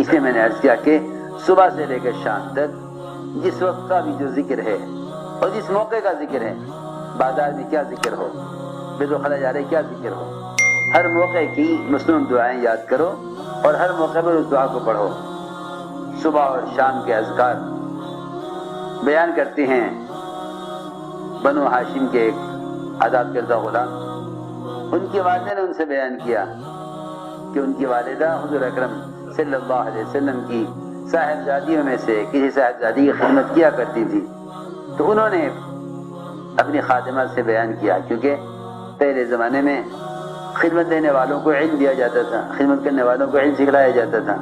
اس لیے میں نے عرض کیا کہ صبح سے لے کر شام تک جس وقت کا بھی جو ذکر ہے اور جس موقع کا ذکر ہے، بازار میں کیا ذکر ہو، بیت الخلا جا رہے کیا ذکر ہو، ہر موقع کی مصنون دعائیں یاد کرو اور ہر موقع پر اس دعا کو پڑھو۔ صبح اور شام کے اذکار بیان کرتے ہیں بنو ہاشم کے ایک آزاد کردہ غلام، ان کی والدہ نے ان سے بیان کیا کہ ان کی والدہ حضور اکرم صلی اللہ علیہ وسلم کی صاحبزادیوں میں سے کسی صاحبزادی کی خدمت کیا کرتی تھی، تو انہوں نے اپنی خادمہ سے بیان کیا، کیونکہ پہلے زمانے میں خدمت دینے والوں کو علم دیا جاتا تھا، خدمت کرنے والوں کو علم سکھلایا جاتا تھا،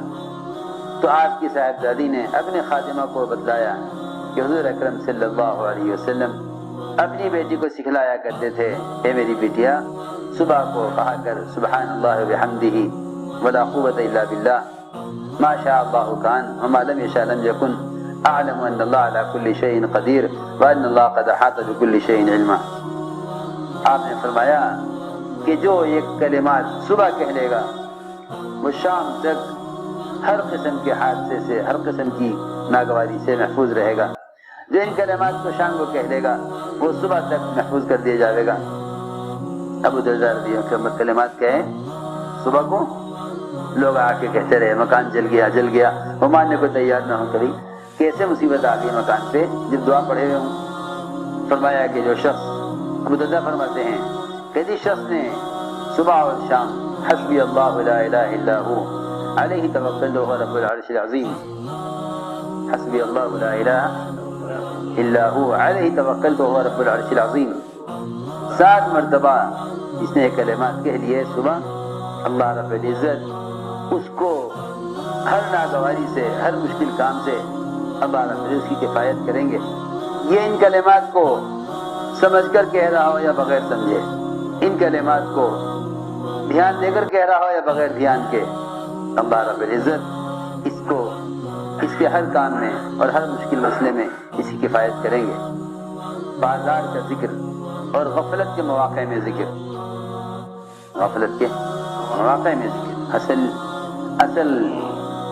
تو آپ کی صاحبزادی نے اپنے خادمہ کو بتلایا کہ حضور اکرم صلی اللہ علیہ وسلم اپنی بیٹی کو سکھلایا کرتے تھے، اے میری بیٹیا صبح کو کہا کر سبحان اللہ وبحمدہ ولا قوت الا باللہ ما شاء اللہ کان وما لم یشاء لم یکن اعلم ان اللہ علی کل شیء قدیر وان اللہ قد احاط بکل شیء علما۔ آپ نے فرمایا کہ جو ایک کلمات صبح کہہ لے گا وہ شام تک ہر قسم کے حادثے سے، ہر قسم کی ناگواری سے محفوظ رہے گا۔ جو ان کلمات کو شام کو کہہ لے گا وہ صبح تک محفوظ کر دیا جائے گا۔ ابو درداء رضی اللہ عنہ کلمات کہے صبح کو، لوگ آ کے کہتے رہے مکان جل گیا جل گیا، وہ ماننے کو تیار نہ ہو، کبھی کیسے مصیبت آ گئی مکان پہ جب دعا پڑھے ہوئے ہوں۔ فرمایا کہ جو شخص، ابو درداء فرماتے ہیں کہ جس شخص نے صبح اور شام حسبی اللہ لا الہ الا ہو علیہ توکلت وهو رب العرش العظیم، حسبی اللہ لا الہ الا ہو علیہ توکلت وهو رب العرش العظیم، 7 مرتبہ جس نے کلمات کہہ لیے صبح، اللہ رب العزت اس کو ہر ناگواری سے، ہر مشکل کام سے اللہ رب العزت اس کی کفایت کریں گے۔ یہ ان کلمات کو سمجھ کر کہہ رہا ہو یا بغیر سمجھے، ان کلمات کو دھیان دے کر کہہ رہا ہو یا بغیر دھیان کے، اللہ رب العزت اس کو اس کے ہر کام میں اور ہر مشکل مسئلے میں اس کی کفایت کریں گے۔ بازار کا ذکر اور غفلت کے مواقع میں ذکر، غفلت کے مواقع میں ذکر، اصل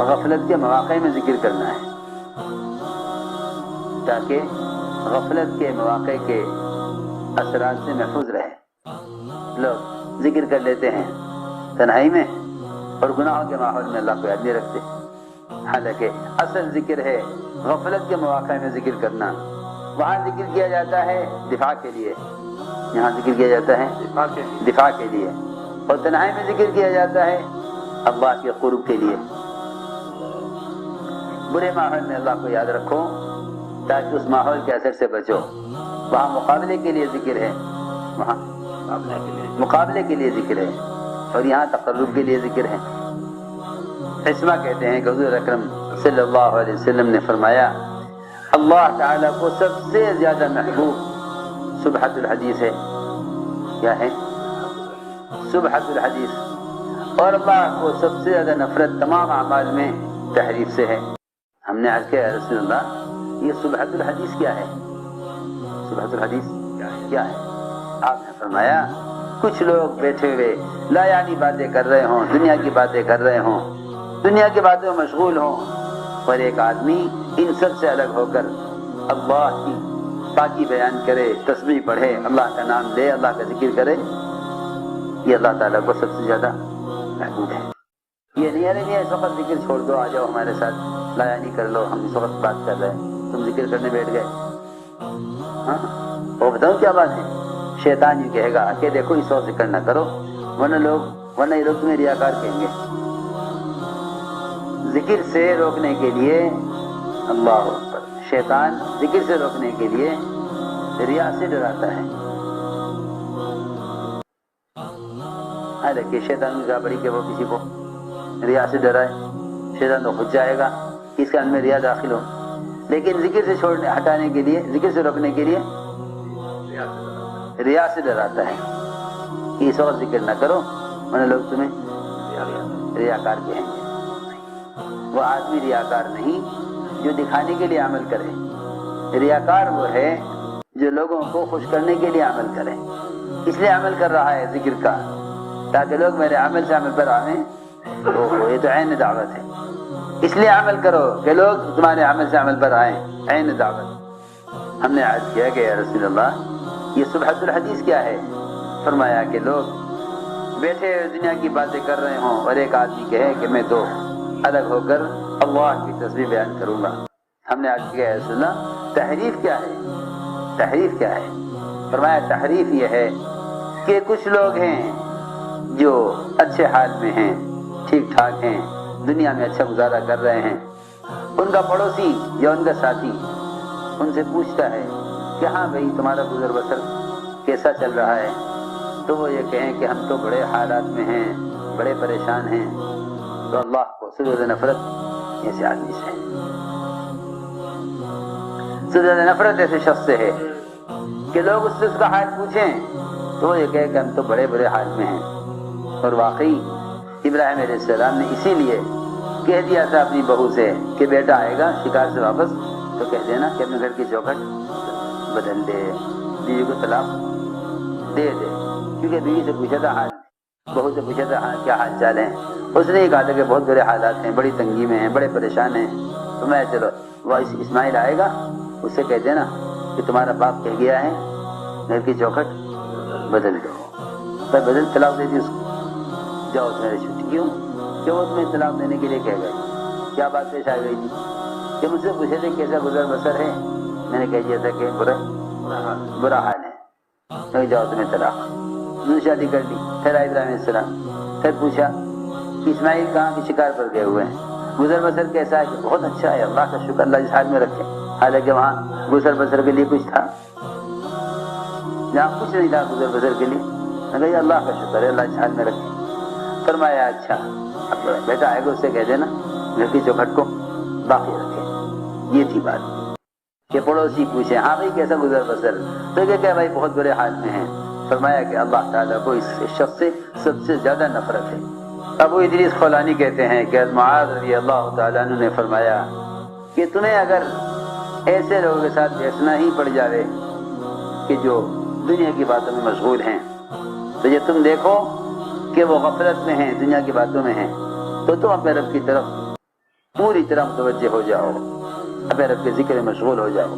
غفلت کے مواقع میں ذکر کرنا ہے تاکہ غفلت کے مواقع کے اثرات سے محفوظ رہے۔ لوگ ذکر کر لیتے ہیں تنہائی میں اور گناہوں کے ماحول میں اللہ کو یاد نہیں رکھتے، حالانکہ اصل ذکر ہے غفلت کے مواقع میں ذکر کرنا۔ وہاں ذکر کیا جاتا ہے دفاع کے لیے، یہاں ذکر کیا جاتا ہے دفاع کے لیے، اور تنہائی میں ذکر کیا جاتا ہے اللہ کے قرب کے لیے۔ برے ماحول میں اللہ کو یاد رکھو تاکہ اس ماحول کے اثر سے بچو۔ وہاں مقابلے کے لیے ذکر ہے، وہاں مقابلے کے لیے ذکر ہے، اور یہاں تقرب کے لیے ذکر ہے۔ عصمہ کہتے ہیں کہ حضور اکرم صلی اللہ علیہ وسلم نے فرمایا اللہ تعالیٰ کو سب سے زیادہ محبوب سبحۃ الحدیث ہے۔ کیا ہے؟ سبحۃ الحدیث۔ اور اللہ کو سب سے زیادہ نفرت تمام اعمال میں تحریف سے ہے۔ ہم نے عرض کیا یا رسول اللہ یہ سبحۃ الحدیث کیا ہے؟ سبحۃ الحدیث کیا ہے؟ آپ نے فرمایا کچھ لوگ بیٹھے ہوئے لا یعنی باتیں کر رہے ہوں، دنیا کی باتیں کر رہے ہوں، دنیا کی باتوں میں مشغول ہوں، اور ایک آدمی ان سب سے الگ ہو کر اللہ کی پاکی بیان کرے، تسبیح پڑھے، اللہ کا نام لے، اللہ کا ذکر کرے، یہ اللہ تعالیٰ کو سب سے زیادہ محبوب ہے۔ یہ نہیں ہے اس وقت ذکر چھوڑ دو، آ جاؤ ہمارے ساتھ لا یعنی کر لو، ہم اس وقت بات کر رہے ہیں، تم ذکر کرنے بیٹھ گئے۔ ہاں وہ بتاؤ کیا بات ہے؟ شیطان یہ کہے گا کہ دیکھو اس وقت ذکر نہ کرو ورنہ یہ لوگ تمہیں ریاکار کہیں گے۔ ذکر سے روکنے کے لیے اللہ اکبر، شیطان ذکر سے روکنے کے لیے ریا سے ڈراتا ہے۔ حالانکہ شیطان کی بڑی کہ وہ کسی کو ریا سے ڈرائے، شیطان تو خود جائے گا کہ اس کے اندر ریا داخل ہو، لیکن ذکر سے ہٹانے کے لیے، ذکر سے روکنے کے لیے ریا سے ڈراتا ہے کہ اس وقت ذکر نہ کرو ورنہ لوگ تمہیں ریاکار کہیں گے۔ وہ آدمی ریاکار نہیں جو دکھانے کے لیے عمل کرے، ریاکار وہ ہے جو لوگوں کو خوش کرنے کے لیے عمل کرے، اس لیے عمل کر رہا ہے ذکر کا تاکہ لوگ میرے عمل سے عمل پر آئیں۔ یہ تو عین دعوت ہے، اس لیے عمل کرو کہ لوگ تمہارے عمل سے عمل پر آئیں. عین دعوت. ہم نے عرض کیا کہ یا رسول اللہ یہ صبحۃ الحدیث کیا ہے؟ فرمایا کہ لوگ بیٹھے دنیا کی باتیں کر رہے ہوں اور ایک آدمی کہے کہ میں تو الگ ہو کر اللہ کی تسبیح بیان کروں گا. ہم نے عرض کیا یا رسول اللہ تحریف کیا ہے؟ تحریف کیا ہے؟ فرمایا تحریف یہ ہے کہ کچھ لوگ ہیں جو اچھے حال میں ہیں، ٹھیک ٹھاک ہیں، دنیا میں اچھا گزارا کر رہے ہیں. ان کا پڑوسی یا ان کا ساتھی ان سے پوچھتا ہے کہ ہاں بھائی تمہارا گزر بسر کیسا چل رہا ہے؟ تو وہ یہ کہیں کہ ہم تو بڑے حالات میں ہیں، بڑے پریشان ہیں. تو اللہ کو سجود نفرت ایسے آدمی سے ہے. سجود نفرت ایسے شخص سے ہے کہ لوگ اس سے اس کا حال پوچھیں تو وہ یہ کہے کہ ہم تو بڑے بڑے حال میں ہیں. اور واقعی ابراہیم علیہ السلام نے اسی لیے کہہ دیا تھا اپنی بہو سے کہ بیٹا آئے گا شکار سے واپس تو کہہ دینا کہ اپنے گھر کی چوکھٹ بدل دے، بیوی کو طلاق دے دے. کیونکہ بیوی سے پوچھا تھا حال، بہو سے پوچھا تھا کیا حال چال ہیں. اس نے یہ کہا تھا کہ بہت برے حالات ہیں، بڑی تنگی میں ہیں، بڑے پریشان ہیں. تو میں چلو وہ اسماعیل آئے گا اس سے کہہ دینا کہ تمہارا باپ کہہ گیا ہے گھر کی چوکھٹ بدل دو. پر بدل طلاق دے دی اس کو. جاؤ تمہاری چھٹی. کیوں کہ وہ تمہیں طلاق دینے کے لیے کہہ گئے. کیا بات پیش آ گئی تھی کہ مجھ سے پوچھے تھے کیسا گزر بسر ہے؟ میں نے کہہ دیا تھا کہ برا حال ہے. تو جاؤ تمہیں طلاق. دوسری شادی کر لی. پھر آئے ابراہیم علیہ السلام. پھر پوچھا کہ اسماعیل کہاں کی شکار پر گئے ہوئے ہیں، گزر بسر کیسا ہے؟ کہ بہت اچھا ہے، اللہ کا شکر، اللہ جس حال میں رکھے. حالانکہ وہاں گزر بسر کے لیے کچھ تھا؟ جہاں کچھ نہیں تھا گزر بسر کے لیے. میں کہا اللہ کا شکر ہے، اللہ جس حال میں رکھے. فرمایا اچھا اب بیٹا آئے گا اس سے کہہ دینا گھر کی چوکھٹ کو باقی رکھے. یہ تھی بات کہ پڑوسی پوچھے ہاں بھائی کیسا گزر بسر، تو کیا بھائی بہت برے حال میں ہیں. فرمایا کہ اللہ تعالیٰ کو اس شخص سے سب سے زیادہ نفرت ہے. ابو ادریس خولانی کہتے ہیں کہ معاذ رضی اللہ تعالیٰ عنہ نے فرمایا کہ تمہیں اگر ایسے لوگوں کے ساتھ بیٹھنا ہی پڑ جائے کہ جو دنیا کی باتوں میں مشغول ہیں، تو یہ تم دیکھو کہ وہ غفلت میں ہیں، دنیا کی باتوں میں ہیں، تو تم اپنے رب کی طرف پوری طرح متوجہ ہو جاؤ، اپنے رب کے ذکر میں مشغول ہو جاؤ.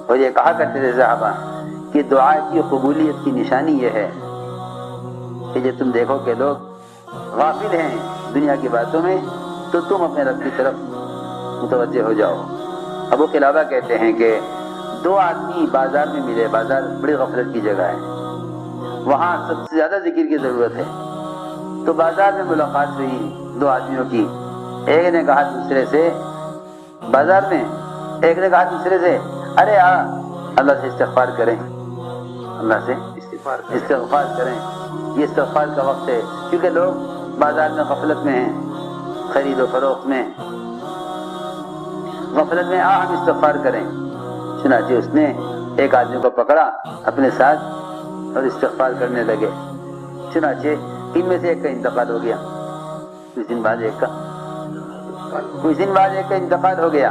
اور یہ کہا کرتے تھے صحابہ کہ دعا کی قبولیت کی نشانی یہ ہے کہ جب تم دیکھو کہ لوگ غافل ہیں دنیا کی باتوں میں تو تم اپنے رب کی طرف متوجہ ہو جاؤ. ابو قلابہ کہتے ہیں کہ دو آدمی بازار میں ملے، بازار بڑی غفلت کی جگہ ہے، وہاں سب سے زیادہ ذکر کی ضرورت ہے. تو بازار میں ملاقات ہوئی دو آدمیوں کی. ایک نے کہا دوسرے سے، بازار میں ایک نے کہا دوسرے سے ارے اللہ سے استغفار کریں، اللہ سے استغفار کریں، یہ استغفار کا وقت ہے. کیونکہ لوگ بازار میں غفلت میں ہیں، خرید و فروخت میں غفلت میں. ہم استغفار کریں. چنانچہ اس نے ایک آدمی کو پکڑا اپنے ساتھ اور استغفار کرنے لگے. چنانچہ ان میں سے ایک کا انتقال ہو گیا. کچھ دن بعد ایک کا انتقال ہو گیا.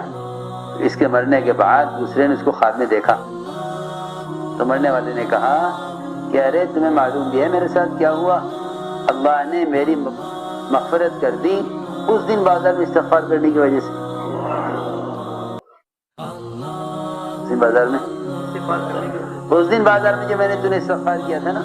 اس کے مرنے کے بعد دوسرے نے اس کو خواب میں دیکھا. تو مرنے والے نے کہا کہ ارے تمہیں معلوم بھی ہے میرے ساتھ کیا ہوا؟ اللہ نے میری مغفرت کر دی اس دن بازار میں استغفار کرنے کی وجہ سے. اس دن بازار میں جو میں نے تمہیں استغفار کیا تھا نا